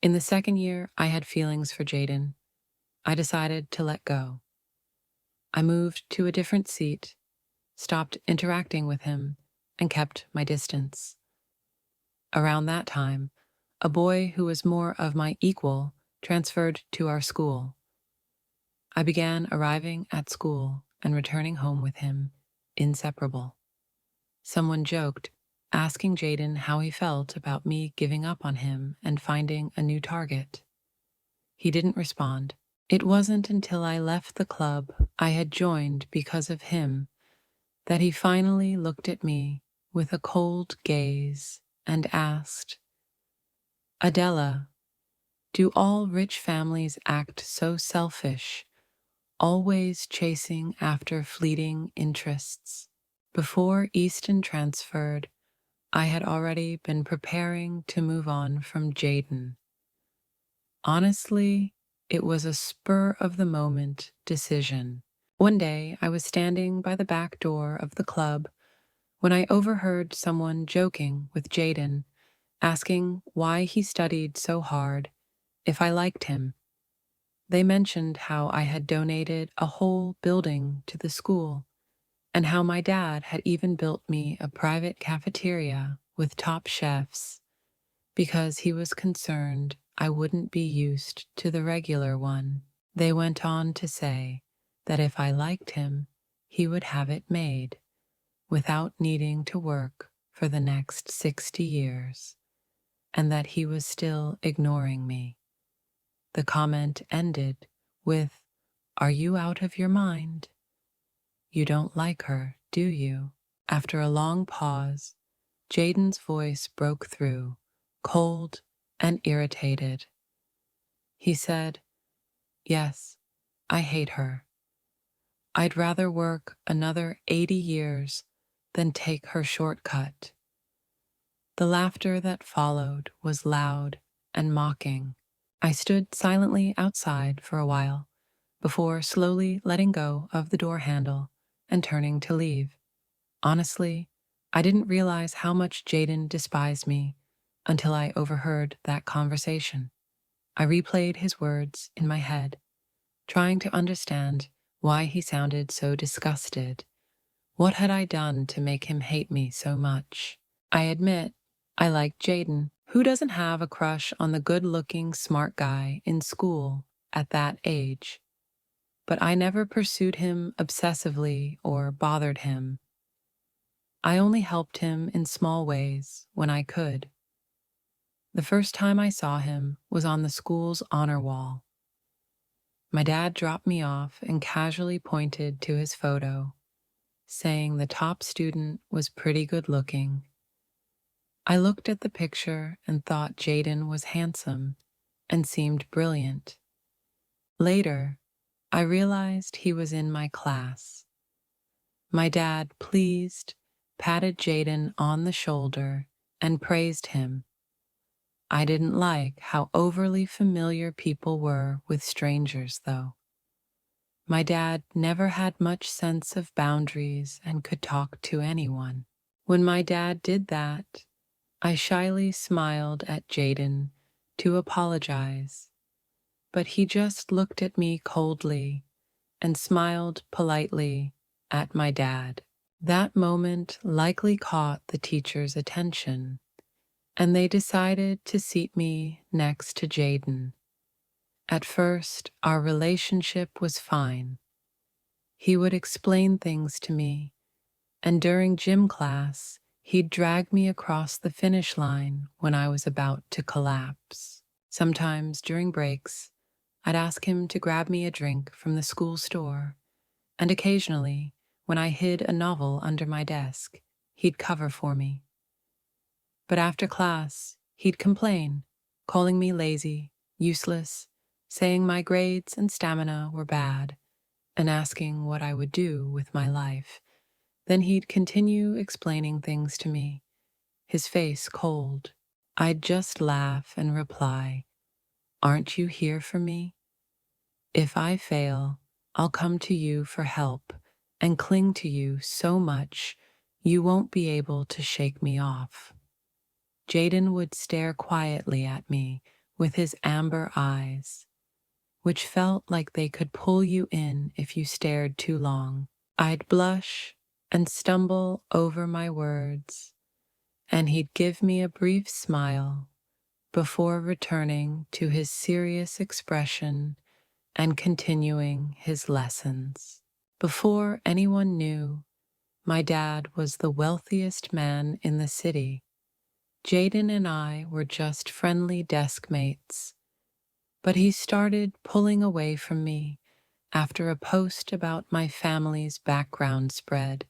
In the second year, I had feelings for Jaden. I decided to let go. I moved to a different seat, stopped interacting with him, and kept my distance. Around that time, a boy who was more of my equal transferred to our school. I began arriving at school and returning home with him, inseparable. Someone joked, asking Jaden how he felt about me giving up on him and finding a new target. He didn't respond. It wasn't until I left the club I had joined because of him that he finally looked at me with a cold gaze and asked, "Adela, do all rich families act so selfish, always chasing after fleeting interests?" Before Easton transferred, I had already been preparing to move on from Jaden. Honestly, it was a spur-of-the-moment decision. One day, I was standing by the back door of the club when I overheard someone joking with Jaden, asking why he studied so hard, if I liked him. They mentioned how I had donated a whole building to the school, and how my dad had even built me a private cafeteria with top chefs because he was concerned I wouldn't be used to the regular one. They went on to say that if I liked him, he would have it made without needing to work for the next 60 years, and that he was still ignoring me. The comment ended with, "Are you out of your mind? You don't like her, do you?" After a long pause, Jaden's voice broke through, cold and irritated. He said, "Yes, I hate her. I'd rather work another 80 years than take her shortcut." The laughter that followed was loud and mocking. I stood silently outside for a while before slowly letting go of the door handle and turning to leave. Honestly, I didn't realize how much Jaden despised me until I overheard that conversation. I replayed his words in my head, trying to understand why he sounded so disgusted. What had I done to make him hate me so much? I admit, I liked Jaden. Who doesn't have a crush on the good-looking, smart guy in school at that age? But I never pursued him obsessively or bothered him. I only helped him in small ways when I could. The first time I saw him was on the school's honor wall. My dad dropped me off and casually pointed to his photo, saying the top student was pretty good looking. I looked at the picture and thought Jaden was handsome and seemed brilliant. Later, I realized he was in my class. My dad, pleased, patted Jaden on the shoulder and praised him. I didn't like how overly familiar people were with strangers, though. My dad never had much sense of boundaries and could talk to anyone. When my dad did that, I shyly smiled at Jaden to apologize, but he just looked at me coldly and smiled politely at my dad. That moment likely caught the teacher's attention, and they decided to seat me next to Jaden. At first, our relationship was fine. He would explain things to me, and during gym class, he'd drag me across the finish line when I was about to collapse. Sometimes during breaks, I'd ask him to grab me a drink from the school store, and occasionally, when I hid a novel under my desk, he'd cover for me. But after class, he'd complain, calling me lazy, useless, saying my grades and stamina were bad, and asking what I would do with my life. Then he'd continue explaining things to me, his face cold. I'd just laugh and reply, "Aren't you here for me? If I fail, I'll come to you for help and cling to you so much you won't be able to shake me off." Jaden would stare quietly at me with his amber eyes, which felt like they could pull you in if you stared too long. I'd blush and stumble over my words, and he'd give me a brief smile before returning to his serious expression and continuing his lessons. Before anyone knew, my dad was the wealthiest man in the city. Jaden and I were just friendly desk mates, but he started pulling away from me after a post about my family's background spread.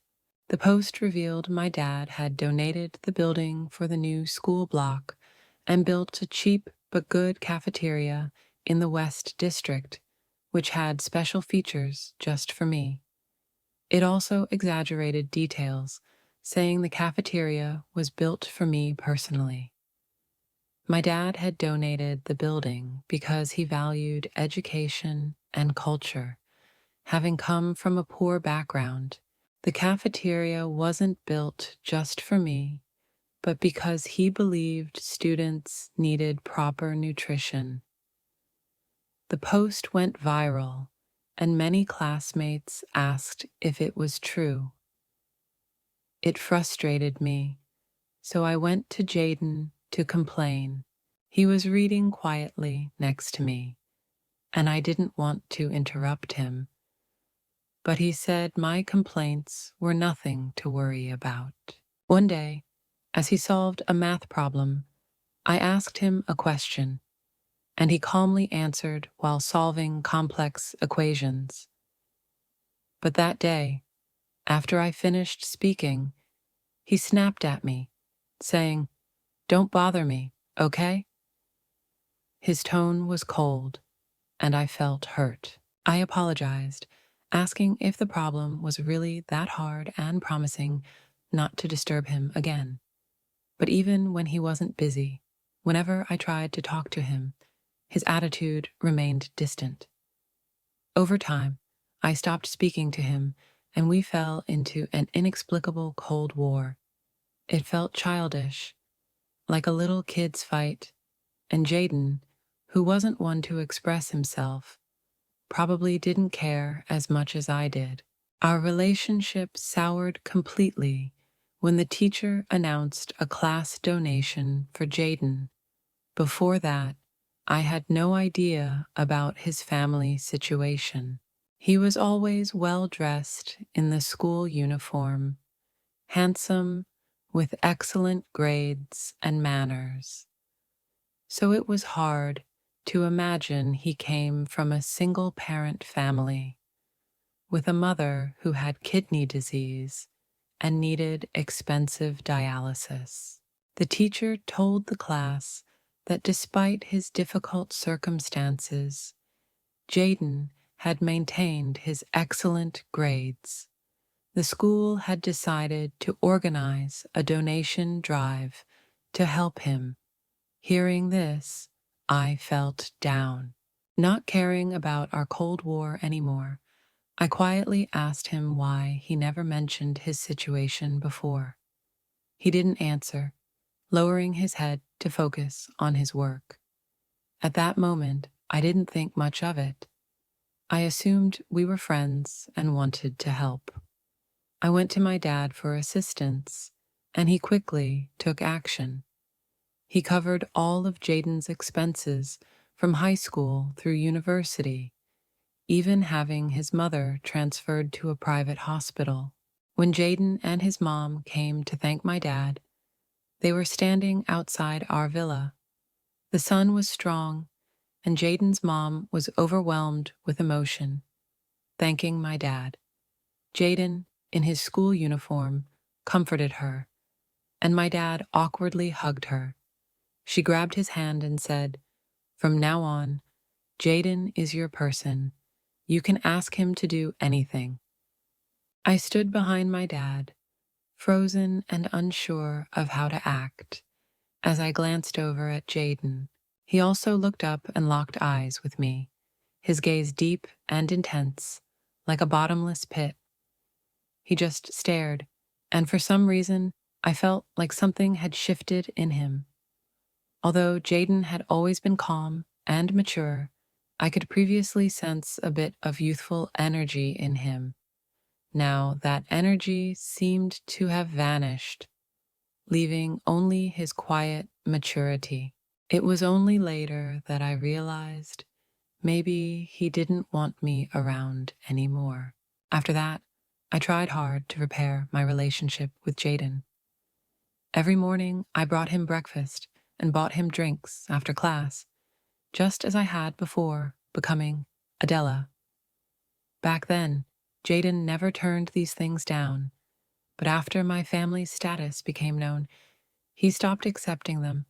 The post revealed my dad had donated the building for the new school block and built a cheap but good cafeteria in the West District, which had special features just for me. It also exaggerated details, saying the cafeteria was built for me personally. My dad had donated the building because he valued education and culture. Having come from a poor background, the cafeteria wasn't built just for me, but because he believed students needed proper nutrition. The post went viral, and many classmates asked if it was true. It frustrated me, so I went to Jaden to complain. He was reading quietly next to me, and I didn't want to interrupt him, but he said my complaints were nothing to worry about. One day, as he solved a math problem, I asked him a question, and he calmly answered while solving complex equations. But that day, after I finished speaking, he snapped at me, saying, "Don't bother me, okay?" His tone was cold, and I felt hurt. I apologized, asking if the problem was really that hard and promising not to disturb him again. But even when he wasn't busy, whenever I tried to talk to him, his attitude remained distant. Over time, I stopped speaking to him, and we fell into an inexplicable Cold War. It felt childish, like a little kid's fight, and Jaden, who wasn't one to express himself, probably didn't care as much as I did. Our relationship soured completely when the teacher announced a class donation for Jaden. Before that, I had no idea about his family situation. He was always well-dressed in the school uniform, handsome, with excellent grades and manners. So it was hard to imagine he came from a single-parent family, with a mother who had kidney disease and needed expensive dialysis. The teacher told the class that despite his difficult circumstances, Jaden had maintained his excellent grades. The school had decided to organize a donation drive to help him. Hearing this, I felt down. Not caring about our Cold War anymore, I quietly asked him why he never mentioned his situation before. He didn't answer, lowering his head to focus on his work. At that moment, I didn't think much of it. I assumed we were friends and wanted to help. I went to my dad for assistance, and he quickly took action. He covered all of Jaden's expenses from high school through university, even having his mother transferred to a private hospital. When Jaden and his mom came to thank my dad, they were standing outside our villa. The sun was strong, and Jaden's mom was overwhelmed with emotion, thanking my dad. Jaden, in his school uniform, comforted her, and my dad awkwardly hugged her. She grabbed his hand and said, "From now on, Jaden is your person. You can ask him to do anything." I stood behind my dad, frozen and unsure of how to act, as I glanced over at Jaden. He also looked up and locked eyes with me, his gaze deep and intense, like a bottomless pit. He just stared, and for some reason, I felt like something had shifted in him. Although Jaden had always been calm and mature, I could previously sense a bit of youthful energy in him. Now that energy seemed to have vanished, leaving only his quiet maturity. It was only later that I realized maybe he didn't want me around anymore. After that, I tried hard to repair my relationship with Jaden. Every morning, I brought him breakfast and bought him drinks after class, just as I had before becoming Adela. Back then, Jaden never turned these things down, but after my family's status became known, he stopped accepting them.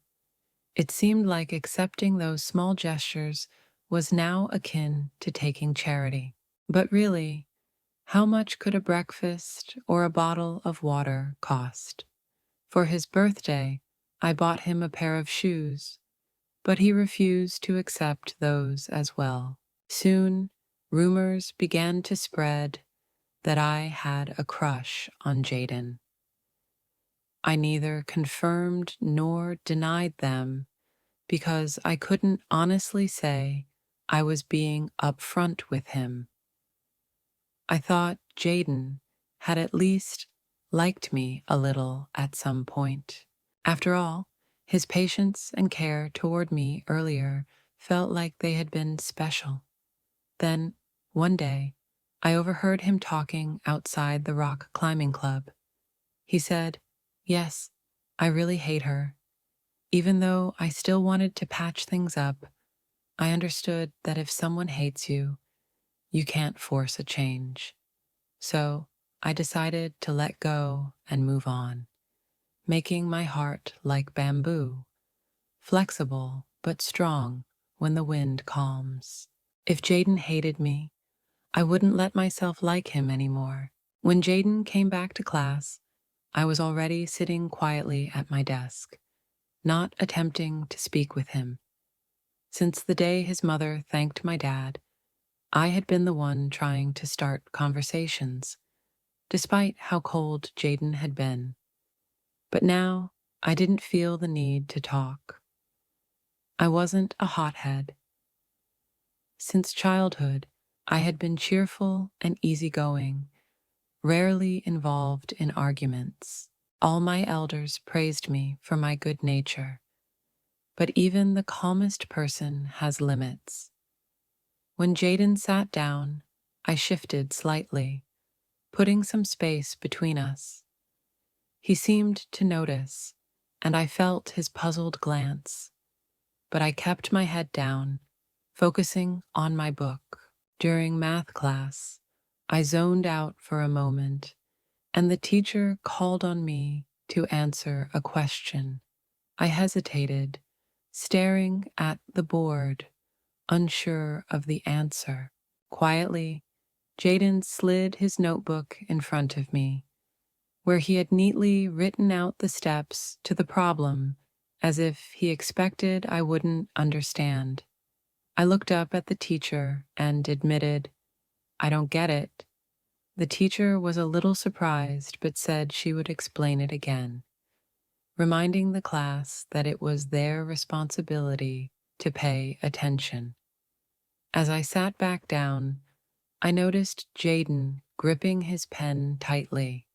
It seemed like accepting those small gestures was now akin to taking charity. But really, how much could a breakfast or a bottle of water cost? For his birthday, I bought him a pair of shoes, but he refused to accept those as well. Soon, rumors began to spread that I had a crush on Jaden. I neither confirmed nor denied them because I couldn't honestly say I was being upfront with him. I thought Jaden had at least liked me a little at some point. After all, his patience and care toward me earlier felt like they had been special. Then, one day, I overheard him talking outside the rock climbing club. He said, "Yes, I really hate her. Even though I still wanted to patch things up, I understood that if someone hates you, you can't force a change. So I decided to let go and move on, making my heart like bamboo, flexible but strong when the wind calms. If Jaden hated me, I wouldn't let myself like him anymore." When Jaden came back to class, I was already sitting quietly at my desk, not attempting to speak with him. Since the day his mother thanked my dad, I had been the one trying to start conversations, despite how cold Jaden had been. But now I didn't feel the need to talk. I wasn't a hothead. Since childhood, I had been cheerful and easygoing, rarely involved in arguments. All my elders praised me for my good nature, but even the calmest person has limits. When Jaden sat down, I shifted slightly, putting some space between us. He seemed to notice, and I felt his puzzled glance, but I kept my head down, focusing on my book. During math class, I zoned out for a moment, and the teacher called on me to answer a question. I hesitated, staring at the board, unsure of the answer. Quietly, Jaden slid his notebook in front of me, where he had neatly written out the steps to the problem as if he expected I wouldn't understand. I looked up at the teacher and admitted, "I don't get it." The teacher was a little surprised but said she would explain it again, reminding the class that it was their responsibility to pay attention. As I sat back down, I noticed Jaden gripping his pen tightly,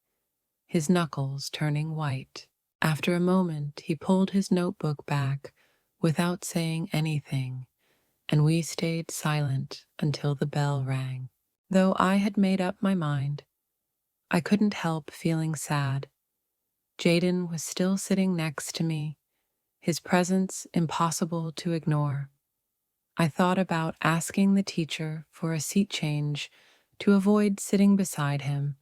his knuckles turning white. After a moment, he pulled his notebook back without saying anything, and we stayed silent until the bell rang. Though I had made up my mind, I couldn't help feeling sad. Jaden was still sitting next to me, his presence impossible to ignore. I thought about asking the teacher for a seat change to avoid sitting beside him,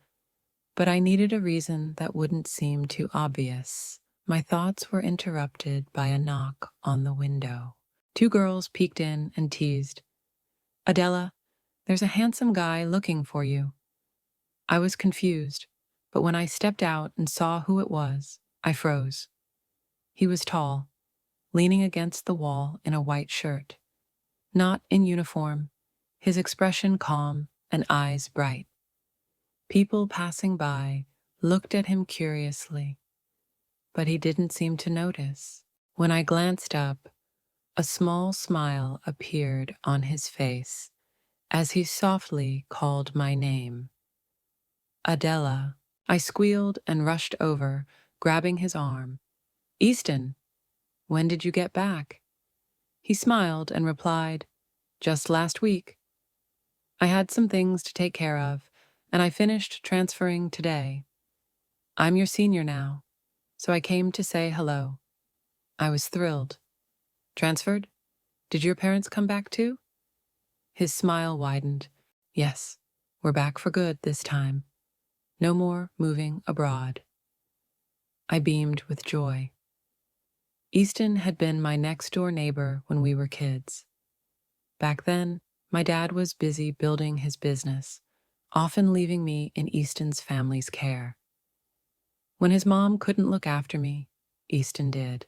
but I needed a reason that wouldn't seem too obvious. My thoughts were interrupted by a knock on the window. Two girls peeked in and teased, "Adela, there's a handsome guy looking for you." I was confused, but when I stepped out and saw who it was, I froze. He was tall, leaning against the wall in a white shirt. Not in uniform, his expression calm and eyes bright. People passing by looked at him curiously, but he didn't seem to notice. When I glanced up, a small smile appeared on his face as he softly called my name. Adela. I squealed and rushed over, grabbing his arm. Easton, when did you get back? He smiled and replied, just last week. I had some things to take care of, and I finished transferring today. I'm your senior now, so I came to say hello. I was thrilled. Transferred? Did your parents come back too? His smile widened. Yes, we're back for good this time. No more moving abroad. I beamed with joy. Easton had been my next-door neighbor when we were kids. Back then, my dad was busy building his business, often leaving me in Easton's family's care. When his mom couldn't look after me, Easton did.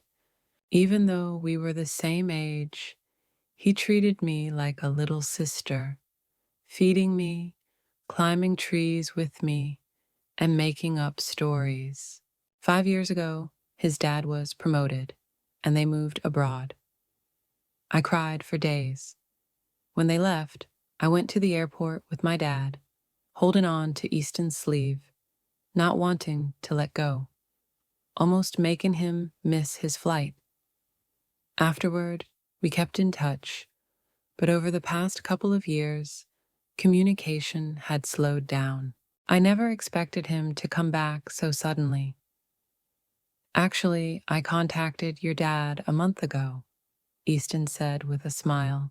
Even though we were the same age, he treated me like a little sister, feeding me, climbing trees with me, and making up stories. 5 years ago, his dad was promoted, and they moved abroad. I cried for days. When they left, I went to the airport with my dad, holding on to Easton's sleeve, not wanting to let go, almost making him miss his flight. Afterward, we kept in touch, but over the past couple of years, communication had slowed down. I never expected him to come back so suddenly. Actually, I contacted your dad a month ago, Easton said with a smile.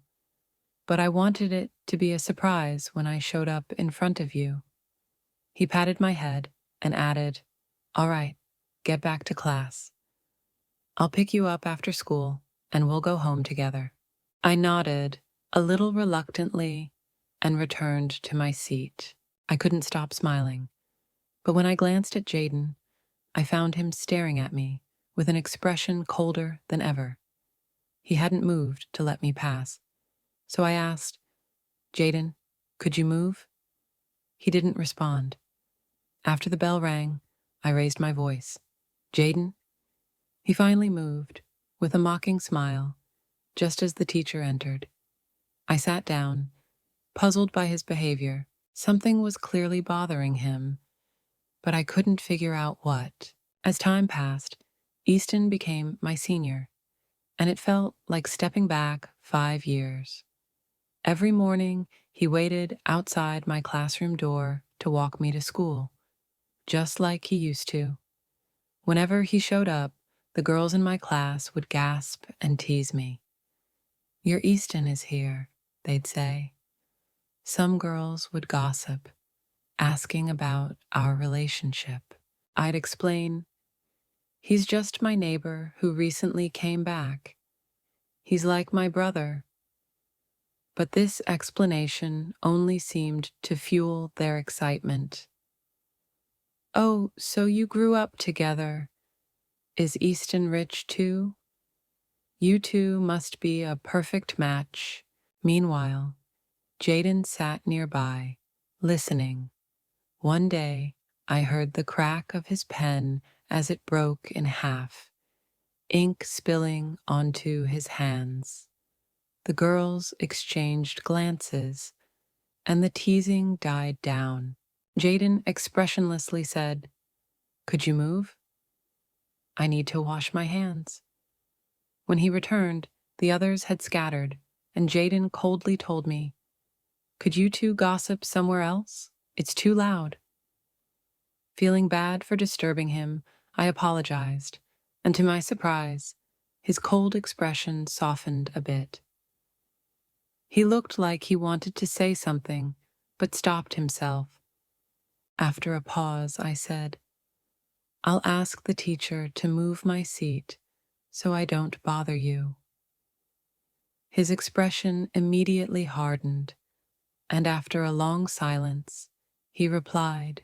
But I wanted it to be a surprise when I showed up in front of you. He patted my head and added, all right, get back to class. I'll pick you up after school and we'll go home together. I nodded, a little reluctantly, and returned to my seat. I couldn't stop smiling. But when I glanced at Jaden, I found him staring at me with an expression colder than ever. He hadn't moved to let me pass. So I asked, Jaden, could you move? He didn't respond. After the bell rang, I raised my voice. Jaden? He finally moved, with a mocking smile, just as the teacher entered. I sat down, puzzled by his behavior. Something was clearly bothering him, but I couldn't figure out what. As time passed, Easton became my senior, and it felt like stepping back 5 years. Every morning, he waited outside my classroom door to walk me to school, just like he used to. Whenever he showed up, the girls in my class would gasp and tease me. Your Easton is here, they'd say. Some girls would gossip, asking about our relationship. I'd explain, he's just my neighbor who recently came back. He's like my brother. But this explanation only seemed to fuel their excitement. Oh, so you grew up together. Is Easton rich too? You two must be a perfect match. Meanwhile, Jaden sat nearby, listening. One day, I heard the crack of his pen as it broke in half, ink spilling onto his hands. The girls exchanged glances, and the teasing died down. Jaden expressionlessly said, could you move? I need to wash my hands. When he returned, the others had scattered, and Jaden coldly told me, could you two gossip somewhere else? It's too loud. Feeling bad for disturbing him, I apologized, and to my surprise, his cold expression softened a bit. He looked like he wanted to say something, but stopped himself. After a pause, I said, I'll ask the teacher to move my seat so I don't bother you. His expression immediately hardened, and after a long silence, he replied,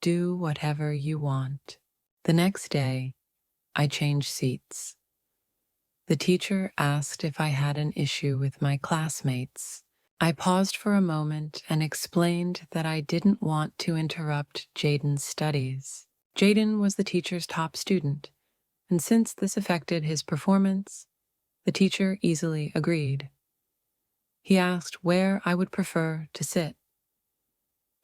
do whatever you want. The next day, I changed seats. The teacher asked if I had an issue with my classmates. I paused for a moment and explained that I didn't want to interrupt Jaden's studies. Jaden was the teacher's top student, and since this affected his performance, the teacher easily agreed. He asked where I would prefer to sit.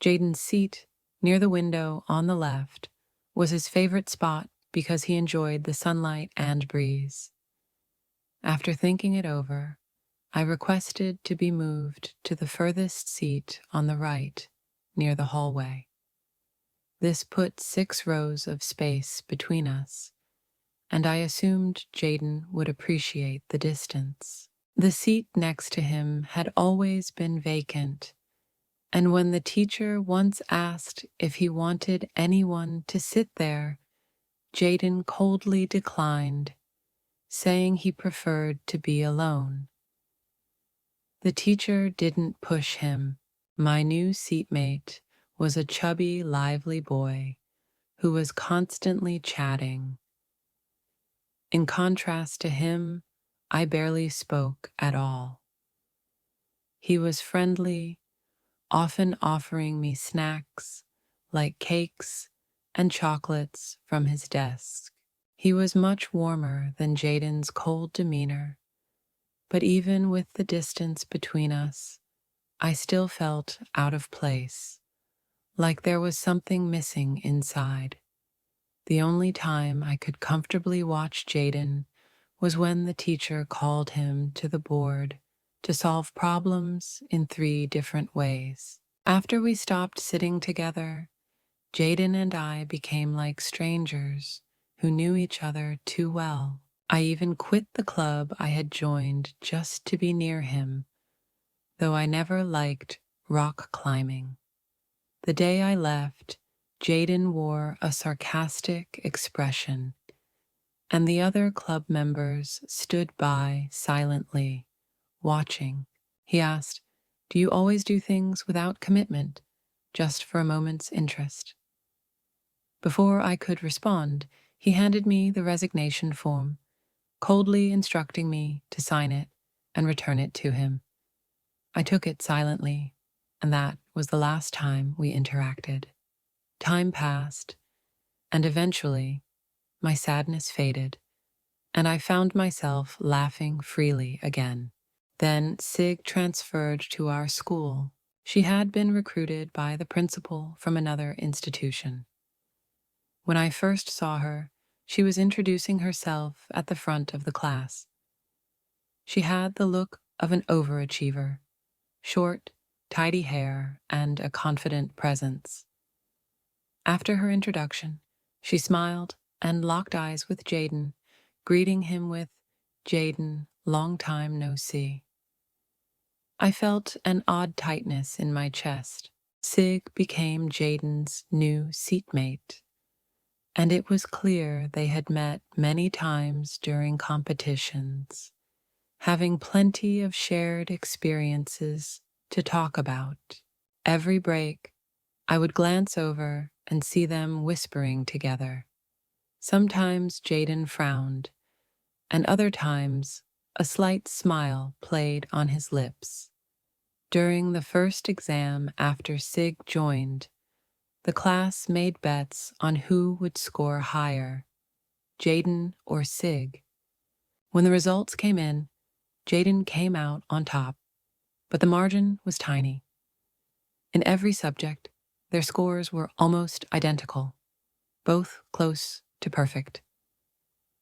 Jaden's seat, near the window on the left, was his favorite spot because he enjoyed the sunlight and breeze. After thinking it over, I requested to be moved to the furthest seat on the right, near the hallway. This put 6 rows of space between us, and I assumed Jaden would appreciate the distance. The seat next to him had always been vacant, and when the teacher once asked if he wanted anyone to sit there, Jaden coldly declined, saying he preferred to be alone. The teacher didn't push him. My new seatmate was a chubby, lively boy who was constantly chatting. In contrast to him, I barely spoke at all. He was friendly, often offering me snacks like cakes and chocolates from his desk. He was much warmer than Jaden's cold demeanor, but even with the distance between us, I still felt out of place, like there was something missing inside. The only time I could comfortably watch Jaden was when the teacher called him to the board to solve problems in 3 different ways. After we stopped sitting together, Jaden and I became like strangers who knew each other too well. I even quit the club I had joined just to be near him, though I never liked rock climbing. The day I left, Jaden wore a sarcastic expression, and the other club members stood by silently, watching. He asked, "Do you always do things without commitment, just for a moment's interest?" Before I could respond, he handed me the resignation form, coldly instructing me to sign it and return it to him. I took it silently, and that was the last time we interacted. Time passed, and eventually, my sadness faded, and I found myself laughing freely again. Then Sig transferred to our school. She had been recruited by the principal from another institution. When I first saw her, she was introducing herself at the front of the class. She had the look of an overachiever, short, tidy hair, and a confident presence. After her introduction, she smiled and locked eyes with Jaden, greeting him with, "Jaden, long time no see." I felt an odd tightness in my chest. Sig became Jaden's new seatmate, and it was clear they had met many times during competitions, having plenty of shared experiences to talk about. Every break, I would glance over and see them whispering together. Sometimes Jaden frowned, and other times a slight smile played on his lips. During the first exam after Sig joined, the class made bets on who would score higher, Jaden or Sig. When the results came in, Jaden came out on top, but the margin was tiny. In every subject, their scores were almost identical, both close to perfect.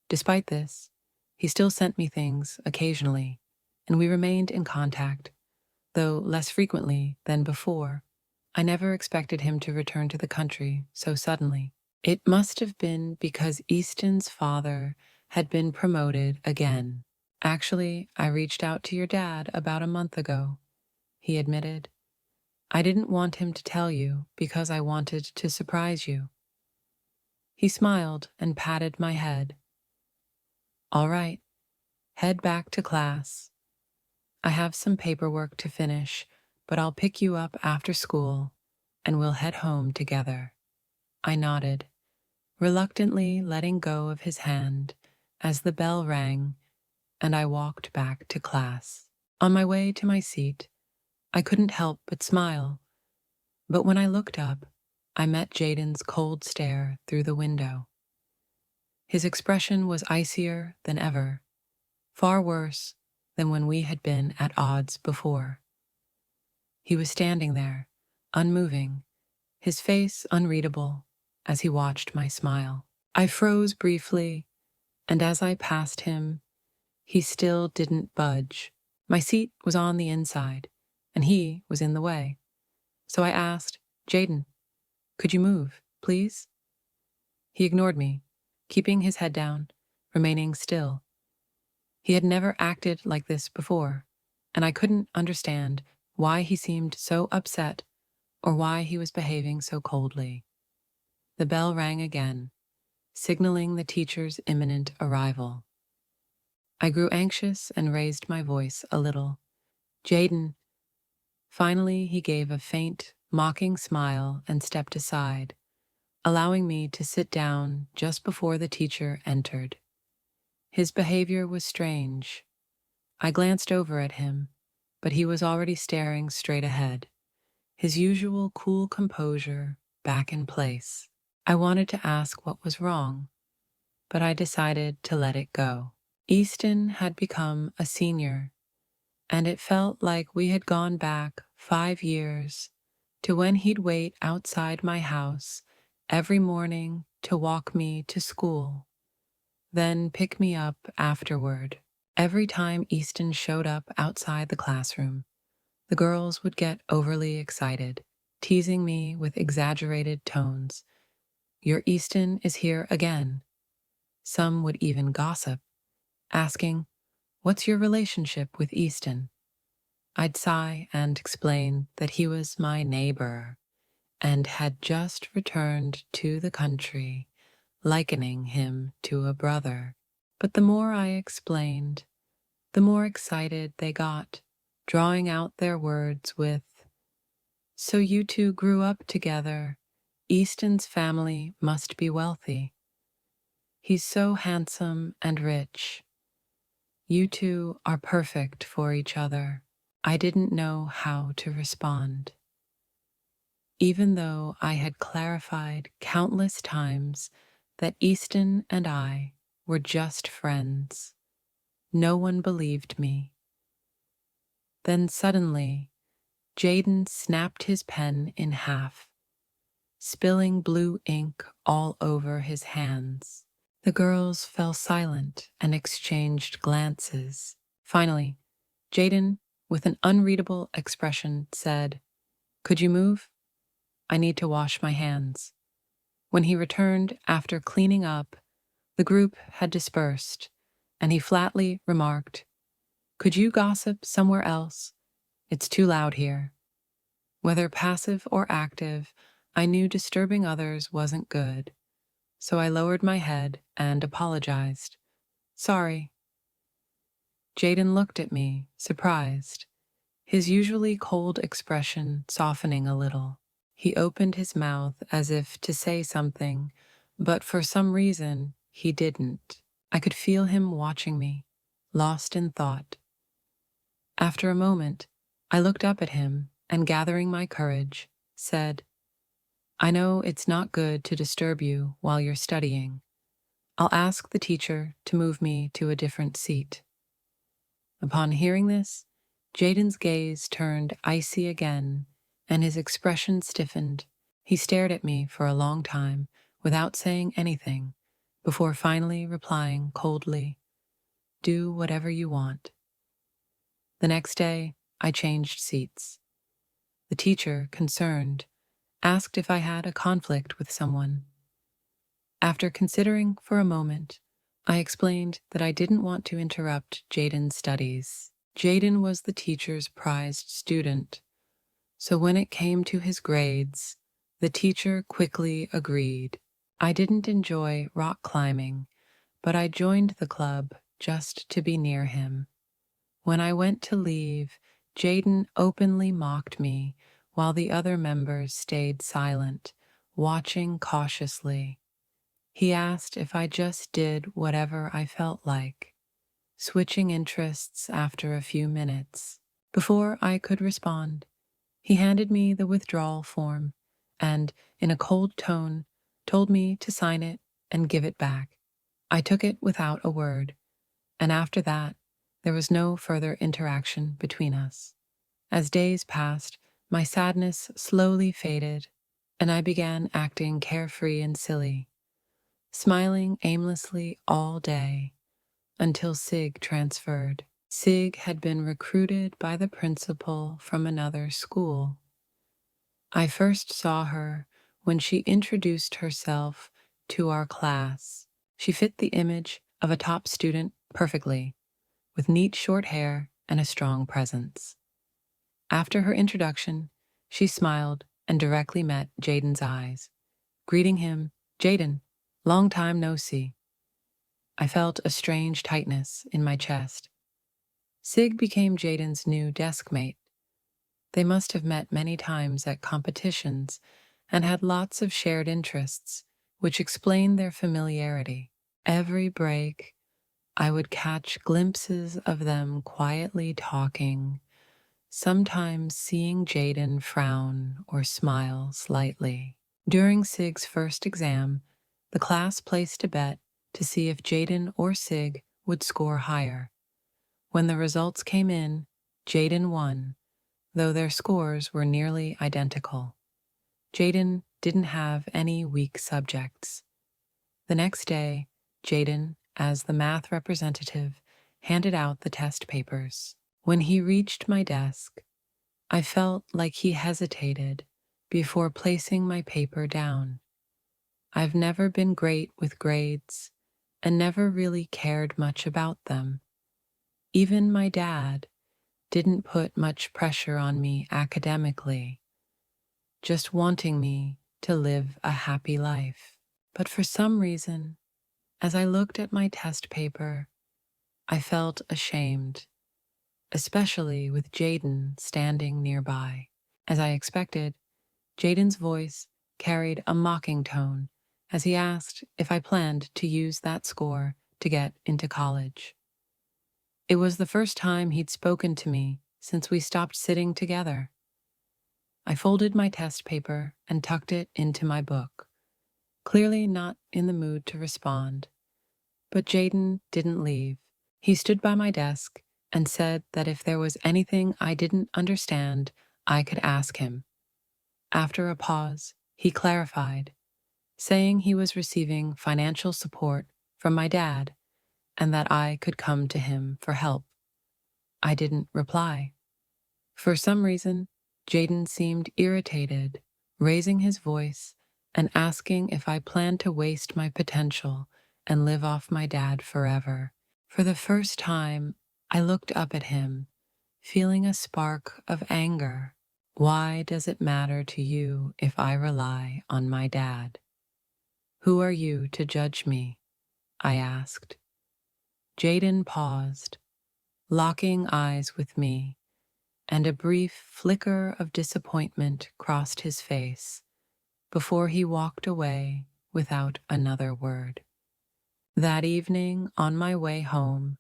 Despite this, he still sent me things occasionally, and we remained in contact, though less frequently than before. I never expected him to return to the country so suddenly. It must have been because Easton's father had been promoted again. "Actually, I reached out to your dad about a month ago," he admitted. "I didn't want him to tell you because I wanted to surprise you." He smiled and patted my head. "All right, head back to class. I have some paperwork to finish, but I'll pick you up after school, and we'll head home together." I nodded, reluctantly letting go of his hand as the bell rang, and I walked back to class. On my way to my seat, I couldn't help but smile, but when I looked up, I met Jaden's cold stare through the window. His expression was icier than ever, far worse than when we had been at odds before. He was standing there, unmoving, his face unreadable, as he watched my smile. I froze briefly, and as I passed him, he still didn't budge. My seat was on the inside, and he was in the way. So I asked, "Jaden, could you move, please?" He ignored me, keeping his head down, remaining still. He had never acted like this before, and I couldn't understand why he seemed so upset or why he was behaving so coldly. The bell rang again, signaling the teacher's imminent arrival. I grew anxious and raised my voice a little. "Jaden." Finally, he gave a faint, mocking smile and stepped aside, allowing me to sit down just before the teacher entered. His behavior was strange. I glanced over at him, but he was already staring straight ahead, his usual cool composure back in place. I wanted to ask what was wrong, but I decided to let it go. Easton had become a senior, and it felt like we had gone back 5 years to when he'd wait outside my house every morning to walk me to school, then pick me up afterward. Every time Easton showed up outside the classroom, the girls would get overly excited, teasing me with exaggerated tones. "Your Easton is here again." Some would even gossip, asking, "What's your relationship with Easton?" I'd sigh and explain that he was my neighbor and had just returned to the country, likening him to a brother. But the more I explained, the more excited they got, drawing out their words with, "So you two grew up together. Easton's family must be wealthy. He's so handsome and rich. You two are perfect for each other." I didn't know how to respond. Even though I had clarified countless times that Easton and I were just friends, no one believed me. Then suddenly, Jaden snapped his pen in half, spilling blue ink all over his hands. The girls fell silent and exchanged glances. Finally, Jaden, with an unreadable expression, said, "Could you move? I need to wash my hands." When he returned after cleaning up, the group had dispersed, and he flatly remarked, "Could you gossip somewhere else? It's too loud here." Whether passive or active, I knew disturbing others wasn't good, so I lowered my head and apologized. "Sorry." Jaden looked at me, surprised, his usually cold expression softening a little. He opened his mouth as if to say something, but for some reason he didn't. I could feel him watching me, lost in thought. After a moment, I looked up at him and, gathering my courage, said, "I know it's not good to disturb you while you're studying. I'll ask the teacher to move me to a different seat." Upon hearing this, Jaden's gaze turned icy again, and his expression stiffened. He stared at me for a long time without saying anything, before finally replying coldly, "Do whatever you want." The next day, I changed seats. The teacher, concerned, asked if I had a conflict with someone. After considering for a moment, I explained that I didn't want to interrupt Jaden's studies. Jaden was the teacher's prized student, so when it came to his grades, the teacher quickly agreed. I didn't enjoy rock climbing, but I joined the club just to be near him. When I went to leave, Jaden openly mocked me while the other members stayed silent, watching cautiously. He asked if I just did whatever I felt like, switching interests after a few minutes. Before I could respond, he handed me the withdrawal form and, in a cold tone, told me to sign it and give it back. I took it without a word, and after that, there was no further interaction between us. As days passed, my sadness slowly faded, and I began acting carefree and silly, smiling aimlessly all day until Sig transferred. Sig had been recruited by the principal from another school. I first saw her when she introduced herself to our class. She fit the image of a top student perfectly, with neat short hair and a strong presence. After her introduction, she smiled and directly met Jaden's eyes, greeting him, "Jaden, long time no see." I felt a strange tightness in my chest. Sig became Jaden's new desk mate. They must have met many times at competitions and had lots of shared interests, which explained their familiarity. Every break, I would catch glimpses of them quietly talking, sometimes seeing Jaden frown or smile slightly. During Sig's first exam, the class placed a bet to see if Jaden or Sig would score higher. When the results came in, Jaden won, though their scores were nearly identical. Jaden didn't have any weak subjects. The next day, Jaden, as the math representative, handed out the test papers. When he reached my desk, I felt like he hesitated before placing my paper down. I've never been great with grades and never really cared much about them. Even my dad didn't put much pressure on me academically, just wanting me to live a happy life. But for some reason, as I looked at my test paper, I felt ashamed, especially with Jaden standing nearby. As I expected, Jaden's voice carried a mocking tone as he asked if I planned to use that score to get into college. It was the first time he'd spoken to me since we stopped sitting together. I folded my test paper and tucked it into my book, clearly not in the mood to respond. But Jaden didn't leave. He stood by my desk and said that if there was anything I didn't understand, I could ask him. After a pause, he clarified, saying he was receiving financial support from my dad and that I could come to him for help. I didn't reply. For some reason, Jaden seemed irritated, raising his voice and asking if I planned to waste my potential and live off my dad forever. For the first time, I looked up at him, feeling a spark of anger. Why does it matter to you if I rely on my dad? Who are you to judge me? I asked. Jaden paused, locking eyes with me, and a brief flicker of disappointment crossed his face before he walked away without another word. That evening, on my way home,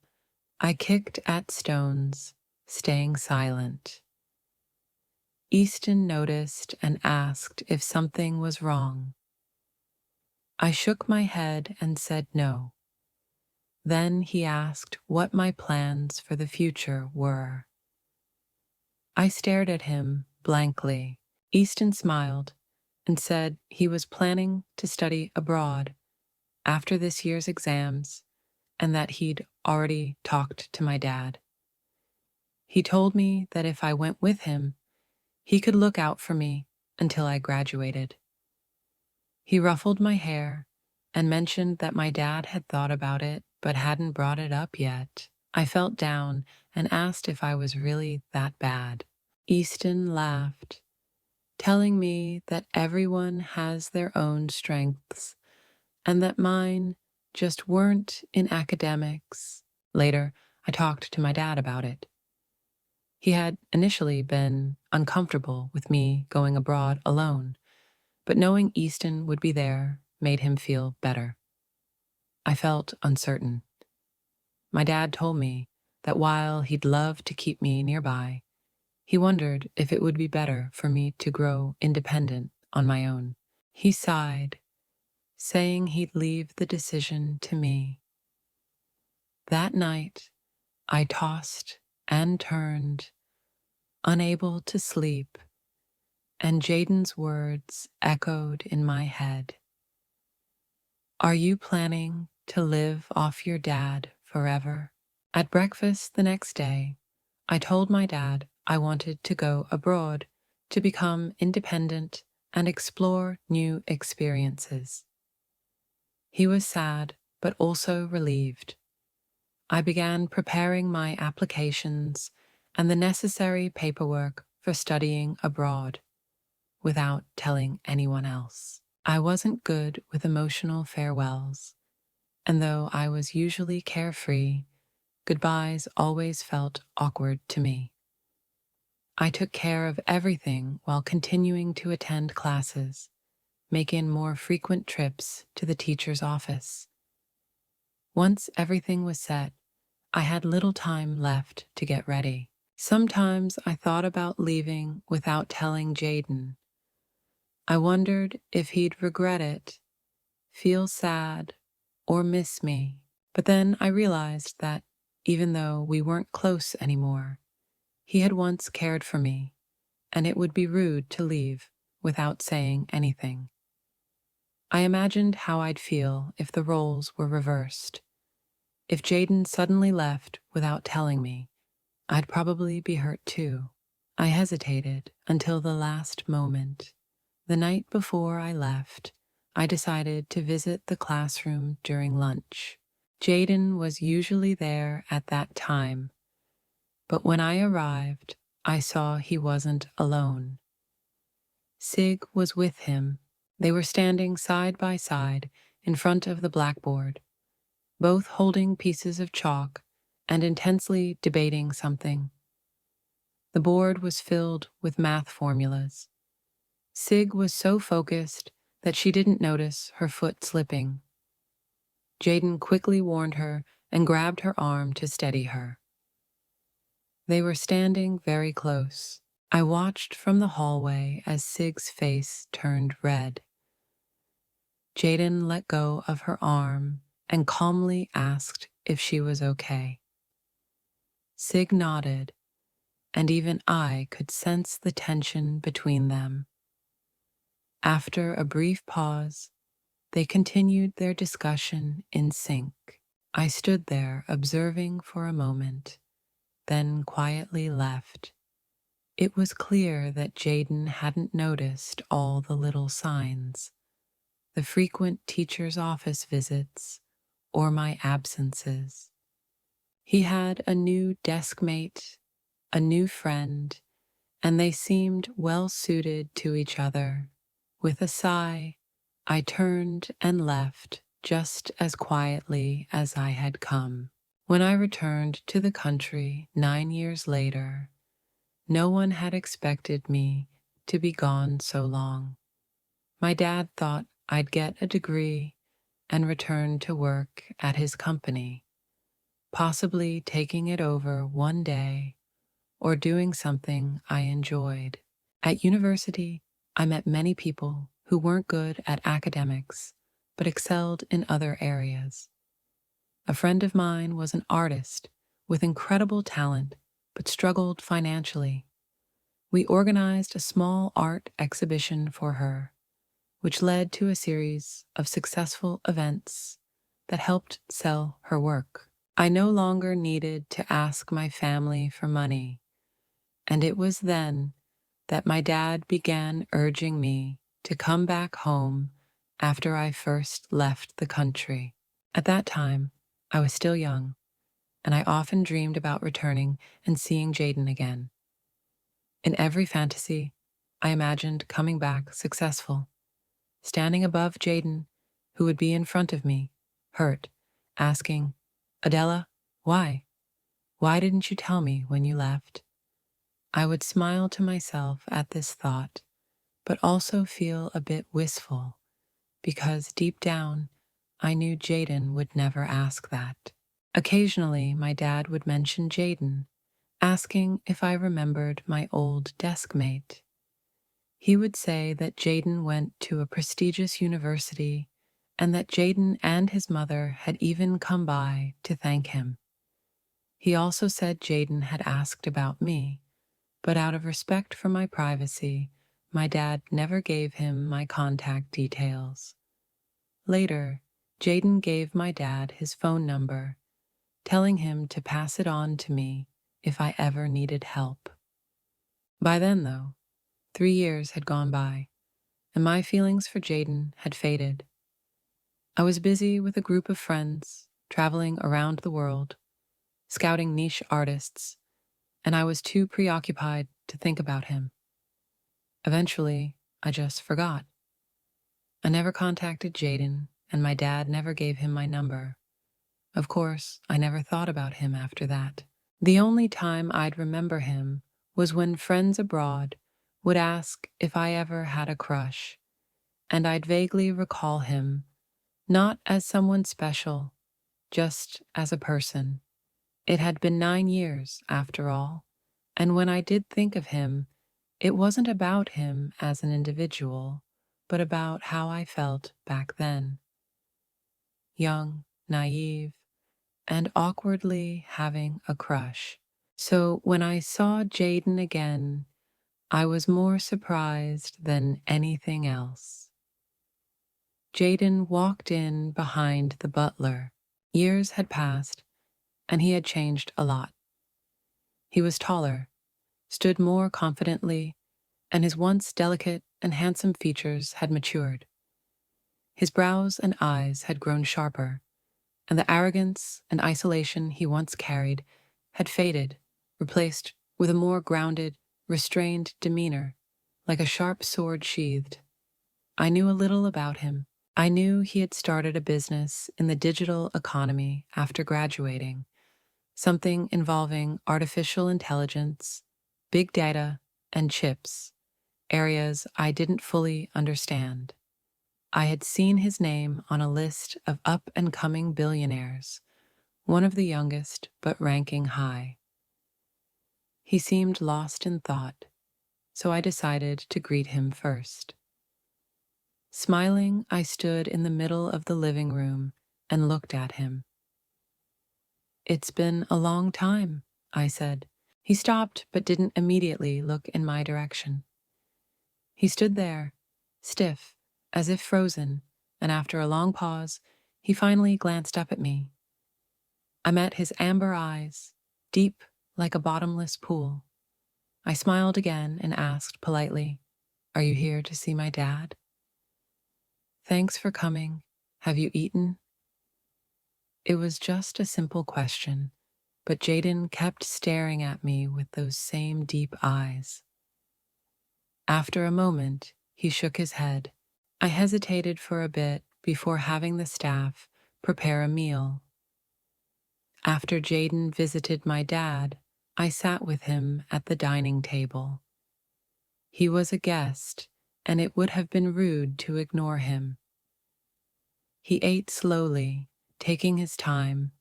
I kicked at stones, staying silent. Easton noticed and asked if something was wrong. I shook my head and said no. Then he asked what my plans for the future were. I stared at him blankly. Easton smiled and said he was planning to study abroad after this year's exams and that he'd already talked to my dad. He told me that if I went with him, he could look out for me until I graduated. He ruffled my hair and mentioned that my dad had thought about it but hadn't brought it up yet. I felt down and asked if I was really that bad. Easton laughed, telling me that everyone has their own strengths and that mine just weren't in academics. Later, I talked to my dad about it. He had initially been uncomfortable with me going abroad alone, but knowing Easton would be there made him feel better. I felt uncertain. My dad told me that while he'd love to keep me nearby, he wondered if it would be better for me to grow independent on my own. He sighed, saying he'd leave the decision to me. That night, I tossed and turned, unable to sleep, and Jaden's words echoed in my head. Are you planning to live off your dad forever? At breakfast the next day, I told my dad I wanted to go abroad to become independent and explore new experiences. He was sad, but also relieved. I began preparing my applications and the necessary paperwork for studying abroad without telling anyone else. I wasn't good with emotional farewells, and though I was usually carefree, goodbyes always felt awkward to me. I took care of everything while continuing to attend classes, making more frequent trips to the teacher's office. Once everything was set, I had little time left to get ready. Sometimes I thought about leaving without telling Jaden. I wondered if he'd regret it, feel sad, or miss me. But then I realized that even though we weren't close anymore, he had once cared for me, and it would be rude to leave without saying anything. I imagined how I'd feel if the roles were reversed. If Jaden suddenly left without telling me, I'd probably be hurt too. I hesitated until the last moment. The night before I left, I decided to visit the classroom during lunch. Jaden was usually there at that time, but when I arrived, I saw he wasn't alone. Sig was with him. They were standing side by side in front of the blackboard, both holding pieces of chalk and intensely debating something. The board was filled with math formulas. Sig was so focused that she didn't notice her foot slipping. Jaden quickly warned her and grabbed her arm to steady her. They were standing very close. I watched from the hallway as Sig's face turned red. Jaden let go of her arm and calmly asked if she was okay. Sig nodded, and even I could sense the tension between them. After a brief pause, they continued their discussion in sync. I stood there observing for a moment, then quietly left. It was clear that Jaden hadn't noticed all the little signs, the frequent teacher's office visits, or my absences. He had a new desk mate, a new friend, and they seemed well suited to each other. With a sigh, I turned and left just as quietly as I had come. When I returned to the country 9 years later, no one had expected me to be gone so long. My dad thought I'd get a degree and return to work at his company, possibly taking it over one day or doing something I enjoyed. At university, I met many people who weren't good at academics, but excelled in other areas. A friend of mine was an artist with incredible talent, but struggled financially. We organized a small art exhibition for her, which led to a series of successful events that helped sell her work. I no longer needed to ask my family for money, and it was then that my dad began urging me to come back home after I first left the country. At that time, I was still young, and I often dreamed about returning and seeing Jaden again. In every fantasy, I imagined coming back successful, standing above Jaden, who would be in front of me, hurt, asking, "Adela, why? Why didn't you tell me when you left?" I would smile to myself at this thought, but also feel a bit wistful, because deep down, I knew Jaden would never ask that. Occasionally, my dad would mention Jaden, asking if I remembered my old desk mate. He would say that Jaden went to a prestigious university and that Jaden and his mother had even come by to thank him. He also said Jaden had asked about me, but out of respect for my privacy, my dad never gave him my contact details. Later, Jaden gave my dad his phone number, telling him to pass it on to me if I ever needed help. By then, though, 3 years had gone by, and my feelings for Jaden had faded. I was busy with a group of friends, traveling around the world, scouting niche artists, and I was too preoccupied to think about him. Eventually, I just forgot. I never contacted Jaden, and my dad never gave him my number. Of course, I never thought about him after that. The only time I'd remember him was when friends abroad would ask if I ever had a crush, and I'd vaguely recall him, not as someone special, just as a person. It had been 9 years, after all, and when I did think of him, it wasn't about him as an individual, but about how I felt back then. Young, naive, and awkwardly having a crush. So when I saw Jaden again, I was more surprised than anything else. Jaden walked in behind the butler. Years had passed, and he had changed a lot. He was taller, stood more confidently, and his once delicate and handsome features had matured. His brows and eyes had grown sharper, and the arrogance and isolation he once carried had faded, replaced with a more grounded, restrained demeanor, like a sharp sword sheathed. I knew a little about him. I knew he had started a business in the digital economy after graduating, something involving artificial intelligence, big data, and chips, areas I didn't fully understand. I had seen his name on a list of up-and-coming billionaires, one of the youngest but ranking high. He seemed lost in thought, so I decided to greet him first. Smiling, I stood in the middle of the living room and looked at him. "It's been a long time," I said. He stopped but didn't immediately look in my direction. He stood there, stiff, as if frozen, and after a long pause, he finally glanced up at me. I met his amber eyes, deep like a bottomless pool. I smiled again and asked politely, "Are you here to see my dad?" "Thanks for coming. Have you eaten?" It was just a simple question, but Jaden kept staring at me with those same deep eyes. After a moment, he shook his head. I hesitated for a bit before having the staff prepare a meal. After Jaden visited my dad, I sat with him at the dining table. He was a guest, and it would have been rude to ignore him. He ate slowly, taking his time,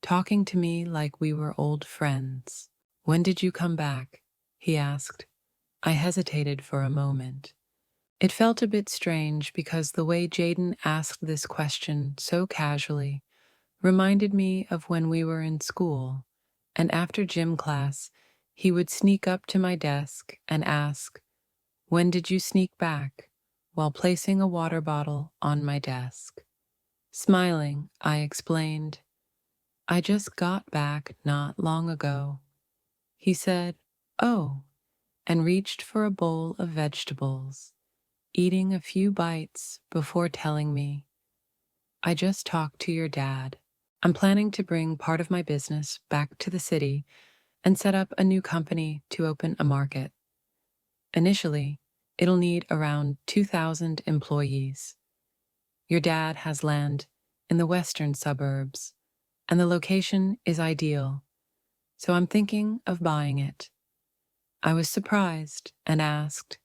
talking to me like we were old friends. "When did you come back?" he asked. I hesitated for a moment. It felt a bit strange because the way Jaden asked this question so casually reminded me of when we were in school, and after gym class, he would sneak up to my desk and ask, "When did you sneak back?" while placing a water bottle on my desk. Smiling, I explained, "I just got back not long ago." He said, "Oh," and reached for a bowl of vegetables, eating a few bites before telling me, "I just talked to your dad. I'm planning to bring part of my business back to the city and set up a new company to open a market. Initially, it'll need around 2,000 employees. Your dad has land in the western suburbs, and the location is ideal, so I'm thinking of buying it." I was surprised and asked,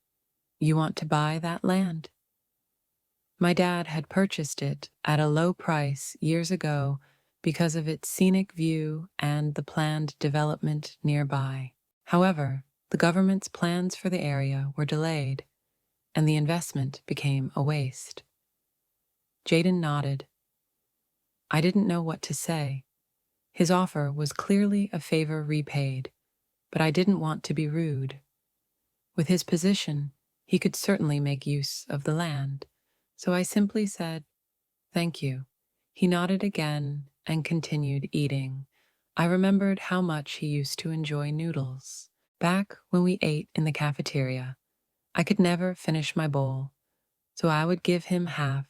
"You want to buy that land?" My dad had purchased it at a low price years ago because of its scenic view and the planned development nearby. However, the government's plans for the area were delayed, and the investment became a waste. Jaden nodded. I didn't know what to say. His offer was clearly a favor repaid, but I didn't want to be rude. With his position, he could certainly make use of the land, so I simply said, "Thank you." He nodded again and continued eating. I remembered how much he used to enjoy noodles. Back when we ate in the cafeteria, I could never finish my bowl, so I would give him half,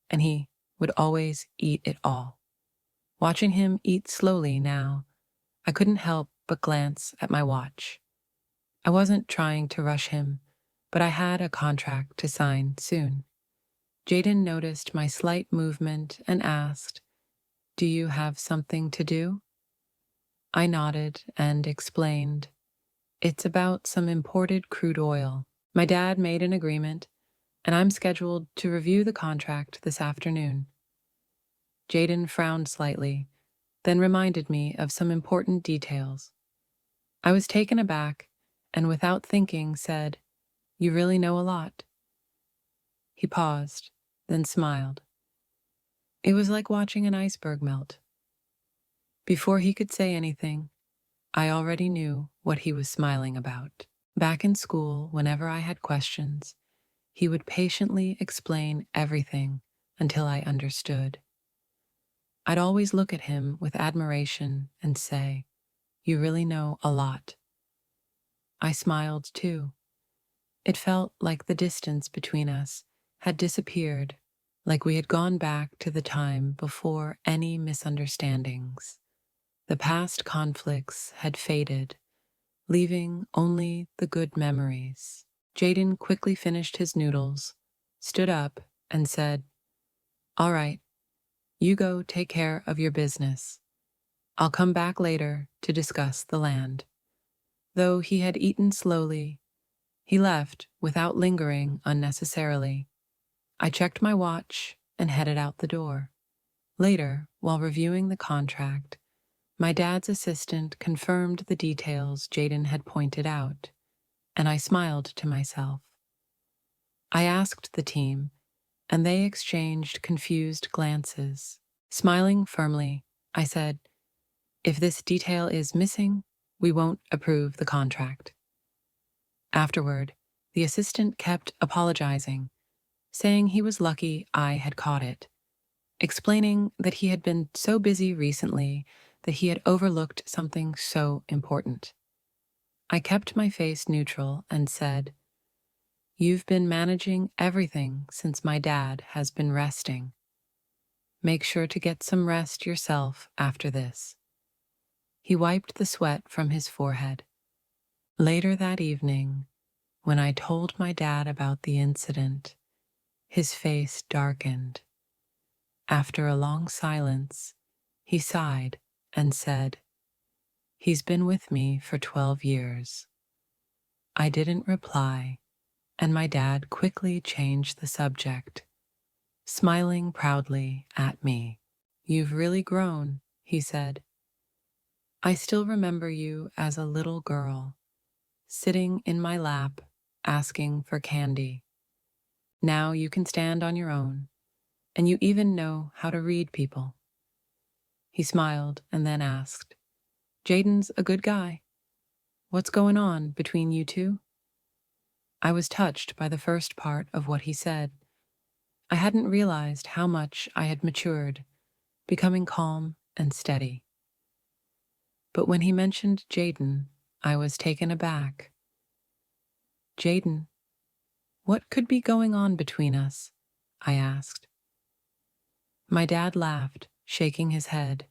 and he would always eat it all. Watching him eat slowly now, I couldn't help but glance at my watch. I wasn't trying to rush him, but I had a contract to sign soon. Jaden noticed my slight movement and asked, "Do you have something to do?" I nodded and explained, "It's about some imported crude oil. My dad made an agreement, and I'm scheduled to review the contract this afternoon." Jaden frowned slightly, then reminded me of some important details. I was taken aback and without thinking said, "You really know a lot." He paused, then smiled. It was like watching an iceberg melt. Before he could say anything, I already knew what he was smiling about. Back in school, whenever I had questions, he would patiently explain everything until I understood. I'd always look at him with admiration and say, "You really know a lot." I smiled too. It felt like the distance between us had disappeared, like we had gone back to the time before any misunderstandings. The past conflicts had faded, leaving only the good memories. Jaden quickly finished his noodles, stood up, and said, "All right, you go take care of your business. I'll come back later to discuss the land." Though he had eaten slowly, he left without lingering unnecessarily. I checked my watch and headed out the door. Later, while reviewing the contract, my dad's assistant confirmed the details Jaden had pointed out, and I smiled to myself. I asked the team, and they exchanged confused glances. Smiling firmly, I said, "If this detail is missing, we won't approve the contract." Afterward, the assistant kept apologizing, saying he was lucky I had caught it, explaining that he had been so busy recently that he had overlooked something so important. I kept my face neutral and said, "You've been managing everything since my dad has been resting. Make sure to get some rest yourself after this." He wiped the sweat from his forehead. Later that evening, when I told my dad about the incident, his face darkened. After a long silence, he sighed and said, "He's been with me for 12 years. I didn't reply, and my dad quickly changed the subject, smiling proudly at me. "You've really grown," he said. "I still remember you as a little girl, sitting in my lap, asking for candy. Now you can stand on your own, and you even know how to read people." He smiled and then asked, "Jaden's a good guy. What's going on between you two?" I was touched by the first part of what he said. I hadn't realized how much I had matured, becoming calm and steady. But when he mentioned Jaden, I was taken aback. "Jaden, what could be going on between us?" I asked. My dad laughed, shaking his head.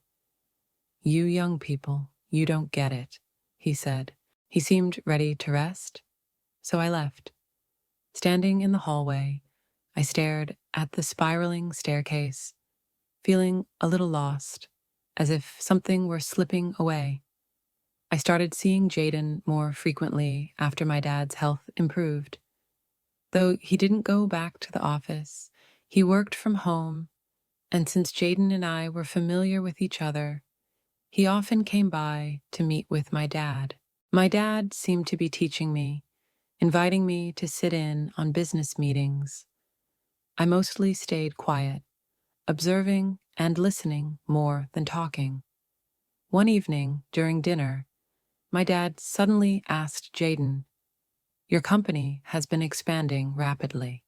"You young people, you don't get it," he said. He seemed ready to rest, so I left. Standing in the hallway, I stared at the spiraling staircase, feeling a little lost, as if something were slipping away. I started seeing Jaden more frequently after my dad's health improved. Though he didn't go back to the office, he worked from home, and since Jaden and I were familiar with each other, he often came by to meet with my dad. My dad seemed to be teaching me, inviting me to sit in on business meetings. I mostly stayed quiet, observing and listening more than talking. One evening, during dinner, my dad suddenly asked Jaden, "Your company has been expanding rapidly.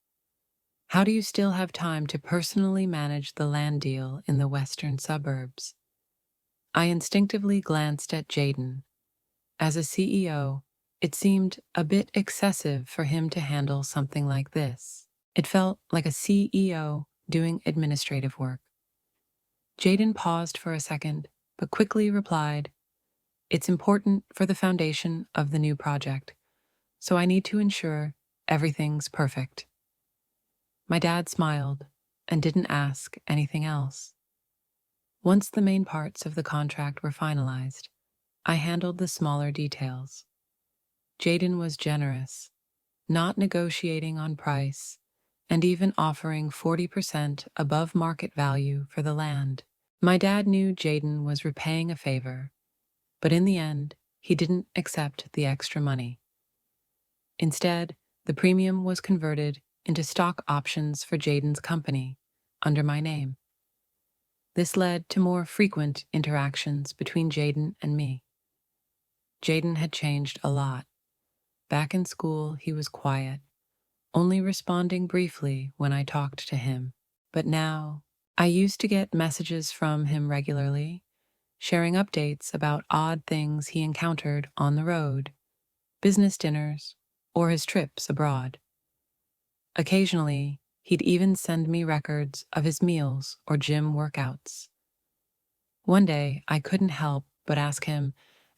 How do you still have time to personally manage the land deal in the western suburbs?" I instinctively glanced at Jaden. As a CEO, it seemed a bit excessive for him to handle something like this. It felt like a CEO doing administrative work. Jaden paused for a second, but quickly replied, "It's important for the foundation of the new project, so I need to ensure everything's perfect." My dad smiled and didn't ask anything else. Once the main parts of the contract were finalized, I handled the smaller details. Jaden was generous, not negotiating on price, and even offering 40% above market value for the land. My dad knew Jaden was repaying a favor, but in the end, he didn't accept the extra money. Instead, the premium was converted into stock options for Jaden's company under my name. This led to more frequent interactions between Jaden and me. Jaden had changed a lot. Back in school, he was quiet, only responding briefly when I talked to him. But now, I used to get messages from him regularly, sharing updates about odd things he encountered on the road, business dinners, or his trips abroad. Occasionally, he'd even send me records of his meals or gym workouts. One day, I couldn't help but ask him,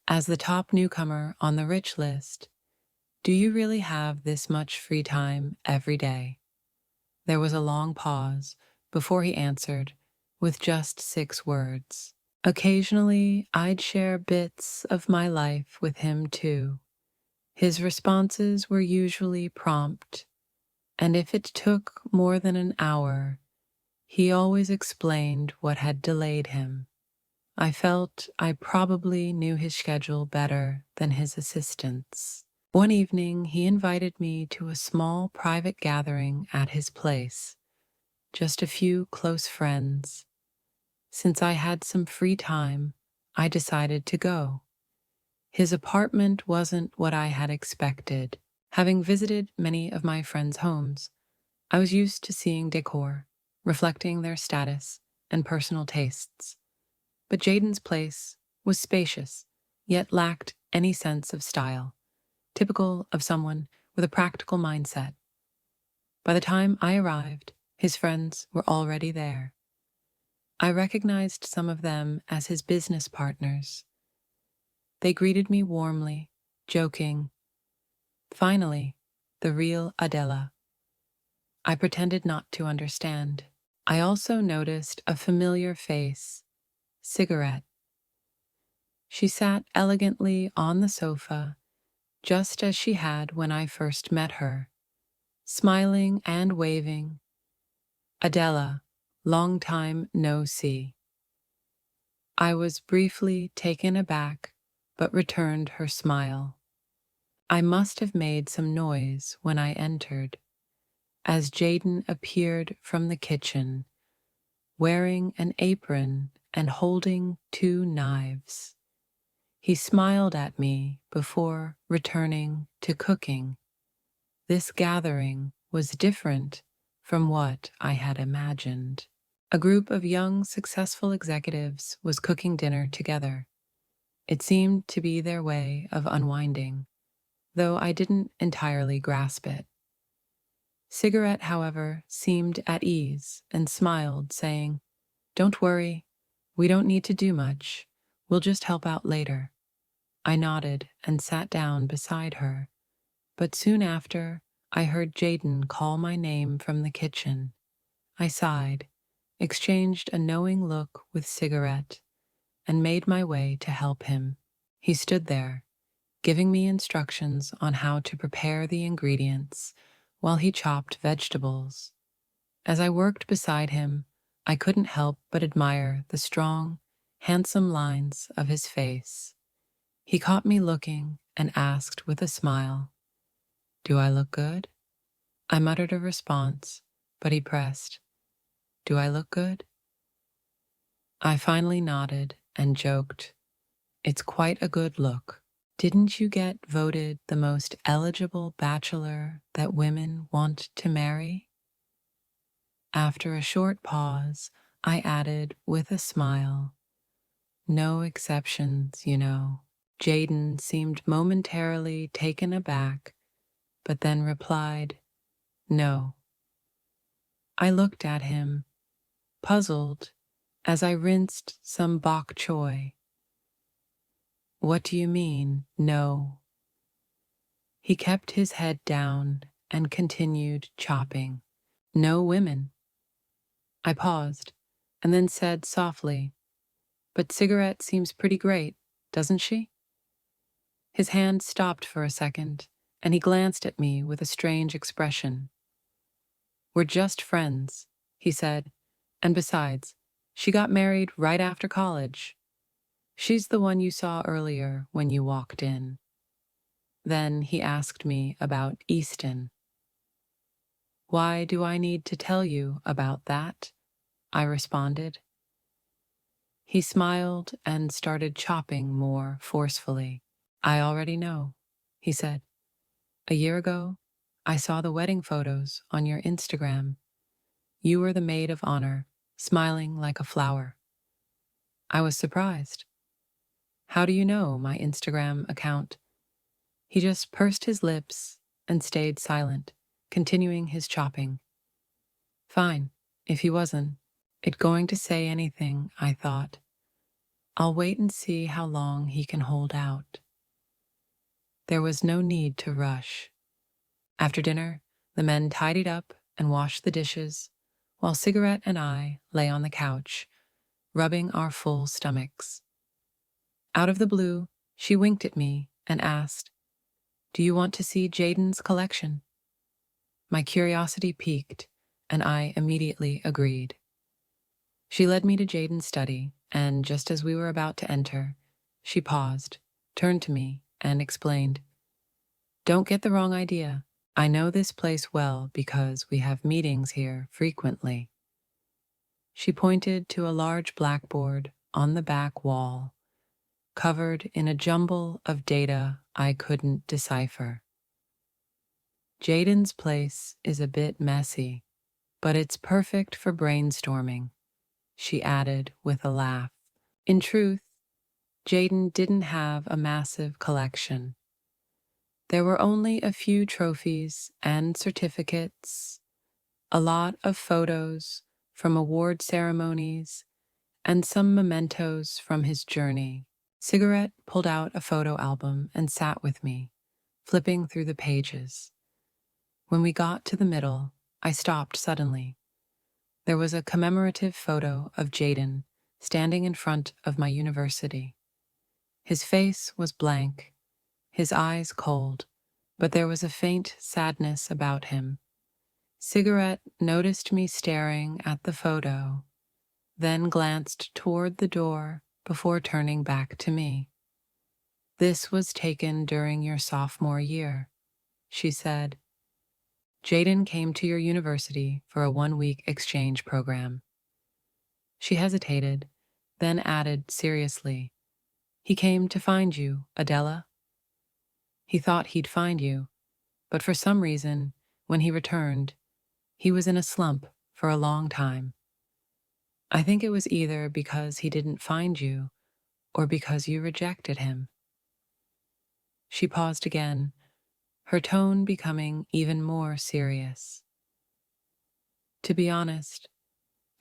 as the top newcomer on the rich list, "Do you really have this much free time every day?" There was a long pause before he answered, with just 6 words. Occasionally, I'd share bits of my life with him too. His responses were usually prompt, and if it took more than an hour, he always explained what had delayed him. I felt I probably knew his schedule better than his assistants. One evening, he invited me to a small private gathering at his place, just a few close friends. Since I had some free time, I decided to go. His apartment wasn't what I had expected. Having visited many of my friends' homes, I was used to seeing decor, reflecting their status and personal tastes. But Jaden's place was spacious, yet lacked any sense of style, typical of someone with a practical mindset. By the time I arrived, his friends were already there. I recognized some of them as his business partners. They greeted me warmly, joking. Finally, the real Adela. I pretended not to understand. I also noticed a familiar face, Cigarette. She sat elegantly on the sofa, just as she had when I first met her, smiling and waving. "Adela, long time no see." I was briefly taken aback, but returned her smile. I must have made some noise when I entered, as Jaden appeared from the kitchen, wearing an apron and holding 2 knives. He smiled at me before returning to cooking. This gathering was different from what I had imagined. A group of young, successful executives was cooking dinner together. It seemed to be their way of unwinding, though I didn't entirely grasp it. Cigarette, however, seemed at ease and smiled, saying, "Don't worry, we don't need to do much. We'll just help out later." I nodded and sat down beside her, but soon after, I heard Jaden call my name from the kitchen. I sighed, exchanged a knowing look with Cigarette, and made my way to help him. He stood there, giving me instructions on how to prepare the ingredients while he chopped vegetables. As I worked beside him, I couldn't help but admire the strong, handsome lines of his face. He caught me looking and asked with a smile, "Do I look good?" I muttered a response, but he pressed, "Do I look good?" I finally nodded and joked, It's quite a good look. Didn't you get voted the most eligible bachelor that women want to marry? After a short pause, I added with a smile, no exceptions, you know. Jaden seemed momentarily taken aback, but then replied, no. I looked at him, puzzled, as I rinsed some bok choy. What do you mean, no? He kept his head down and continued chopping. No women. I paused, and then said softly, but Cigarette seems pretty great, doesn't she? His hand stopped for a second, and he glanced at me with a strange expression. We're just friends, he said, and besides, she got married right after college. She's the one you saw earlier when you walked in. Then he asked me about Easton. Why do I need to tell you about that? I responded. He smiled and started chopping more forcefully. I already know, he said. A year ago, I saw the wedding photos on your Instagram. You were the maid of honor, smiling like a flower. I was surprised. How do you know my Instagram account? He just pursed his lips and stayed silent, continuing his chopping. Fine, if he wasn't going to say anything, I thought. I'll wait and see how long he can hold out. There was no need to rush. After dinner, the men tidied up and washed the dishes, while Cigarette and I lay on the couch, rubbing our full stomachs. Out of the blue, she winked at me and asked, Do you want to see Jaden's collection? My curiosity piqued, and I immediately agreed. She led me to Jaden's study, and just as we were about to enter, she paused, turned to me, and explained, Don't get the wrong idea. I know this place well because we have meetings here frequently. She pointed to a large blackboard on the back wall, covered in a jumble of data I couldn't decipher. Jaden's place is a bit messy, but it's perfect for brainstorming, she added with a laugh. In truth, Jaden didn't have a massive collection. There were only a few trophies and certificates, a lot of photos from award ceremonies, and some mementos from his journey. Cigarette pulled out a photo album and sat with me, flipping through the pages. When we got to the middle, I stopped suddenly. There was a commemorative photo of Jaden standing in front of my university. His face was blank, his eyes cold, but there was a faint sadness about him. Cigarette noticed me staring at the photo, then glanced toward the door before turning back to me. This was taken during your sophomore year, she said. Jaden came to your university for a 1-week exchange program. She hesitated, then added seriously, He came to find you, Adela. He thought he'd find you, but for some reason, when he returned, he was in a slump for a long time. I think it was either because he didn't find you or because you rejected him. She paused again, her tone becoming even more serious. To be honest,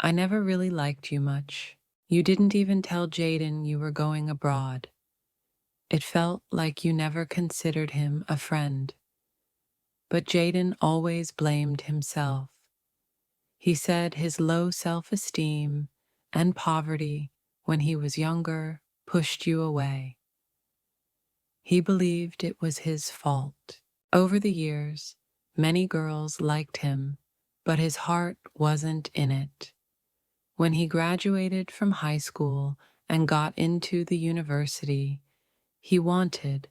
I never really liked you much. You didn't even tell Jaden you were going abroad. It felt like you never considered him a friend. But Jaden always blamed himself. He said his low self-esteem and poverty when he was younger pushed you away. He believed it was his fault. Over the years, many girls liked him, but his heart wasn't in it. When he graduated from high school and got into the university he wanted,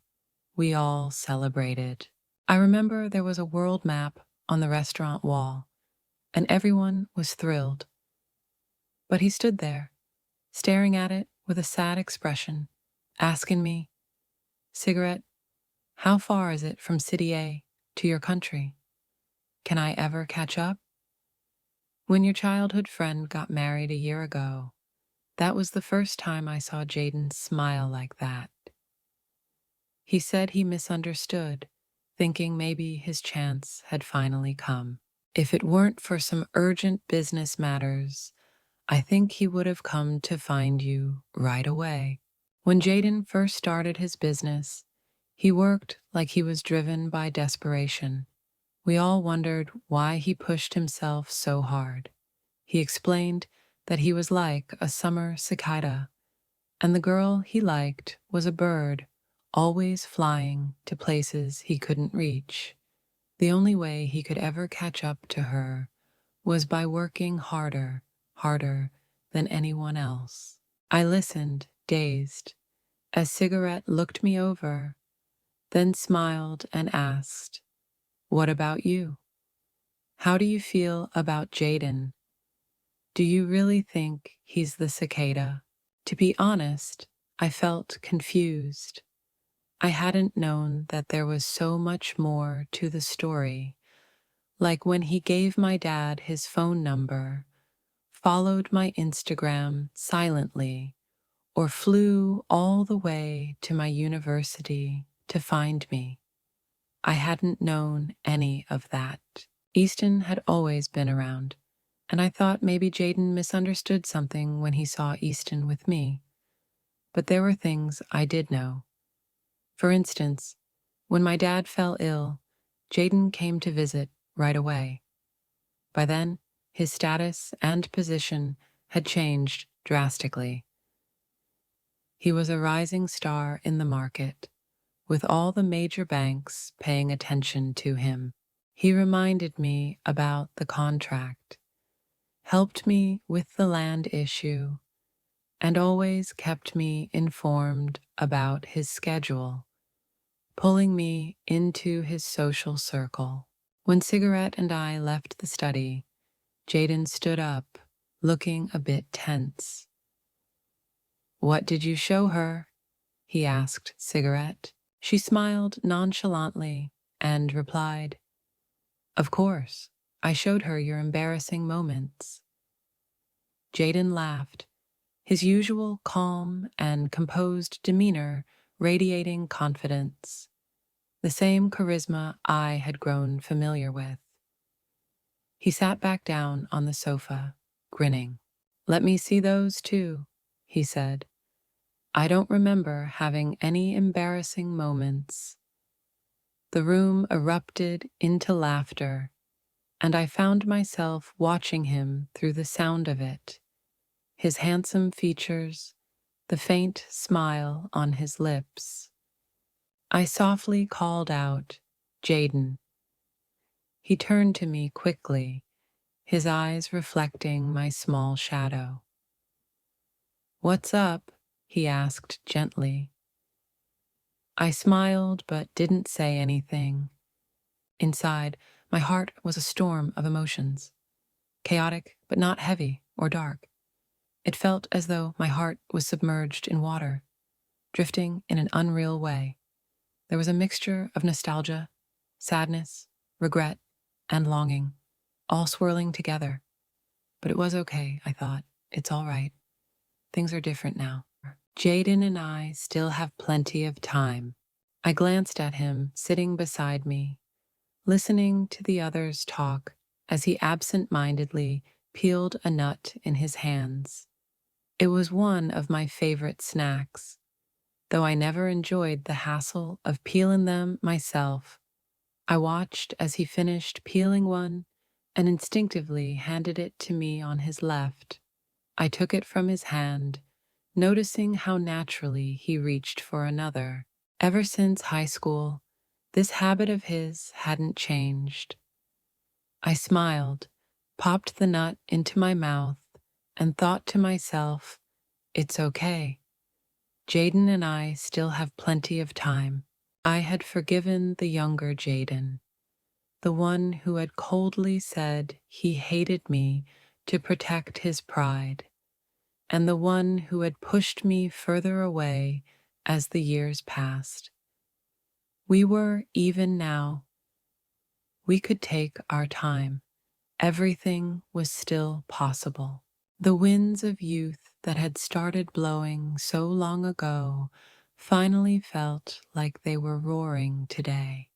we all celebrated. I remember there was a world map on the restaurant wall, and everyone was thrilled. But he stood there, staring at it with a sad expression, asking me, "Cigarette, how far is it from City A to your country? Can I ever catch up?" When your childhood friend got married a year ago, that was the first time I saw Jaden smile like that. He said he misunderstood, thinking maybe his chance had finally come. If it weren't for some urgent business matters, I think he would have come to find you right away. When Jaden first started his business, he worked like he was driven by desperation. We all wondered why he pushed himself so hard. He explained that he was like a summer cicada, and the girl he liked was a bird, always flying to places he couldn't reach. The only way he could ever catch up to her was by working harder, harder than anyone else. I listened, dazed, as Cigarette looked me over, then smiled and asked, "What about you? How do you feel about Jaden? Do you really think he's the cicada?" To be honest, I felt confused. I hadn't known that there was so much more to the story, like when he gave my dad his phone number, followed my Instagram silently, or flew all the way to my university to find me. I hadn't known any of that. Easton had always been around, and I thought maybe Jaden misunderstood something when he saw Easton with me. But there were things I did know. For instance, when my dad fell ill, Jaden came to visit right away. By then, his status and position had changed drastically. He was a rising star in the market, with all the major banks paying attention to him. He reminded me about the contract, helped me with the land issue, and always kept me informed about his schedule, pulling me into his social circle. When Cigarette and I left the study, Jaden stood up, looking a bit tense. "What did you show her?" he asked Cigarette. She smiled nonchalantly and replied, "Of course, I showed her your embarrassing moments." Jaden laughed, his usual calm and composed demeanor radiating confidence, the same charisma I had grown familiar with. He sat back down on the sofa, grinning. "Let me see those too," he said. "I don't remember having any embarrassing moments." The room erupted into laughter, and I found myself watching him through the sound of it, his handsome features, the faint smile on his lips. I softly called out, "Jaden." He turned to me quickly, his eyes reflecting my small shadow. "What's up?" he asked gently. I smiled but didn't say anything. Inside, my heart was a storm of emotions, chaotic but not heavy or dark. It felt as though my heart was submerged in water, drifting in an unreal way. There was a mixture of nostalgia, sadness, regret, and longing, all swirling together. But it was okay, I thought. It's all right. Things are different now. Jaden and I still have plenty of time. I glanced at him, sitting beside me, listening to the others talk as he absent-mindedly peeled a nut in his hands. It was one of my favorite snacks, though I never enjoyed the hassle of peeling them myself. I watched as he finished peeling one and instinctively handed it to me on his left. I took it from his hand, noticing how naturally he reached for another. Ever since high school, this habit of his hadn't changed. I smiled, popped the nut into my mouth, and thought to myself, it's okay. Jaden and I still have plenty of time. I had forgiven the younger Jaden, the one who had coldly said he hated me to protect his pride, and the one who had pushed me further away as the years passed. We were even now. We could take our time. Everything was still possible. The winds of youth that had started blowing so long ago finally felt like they were roaring today.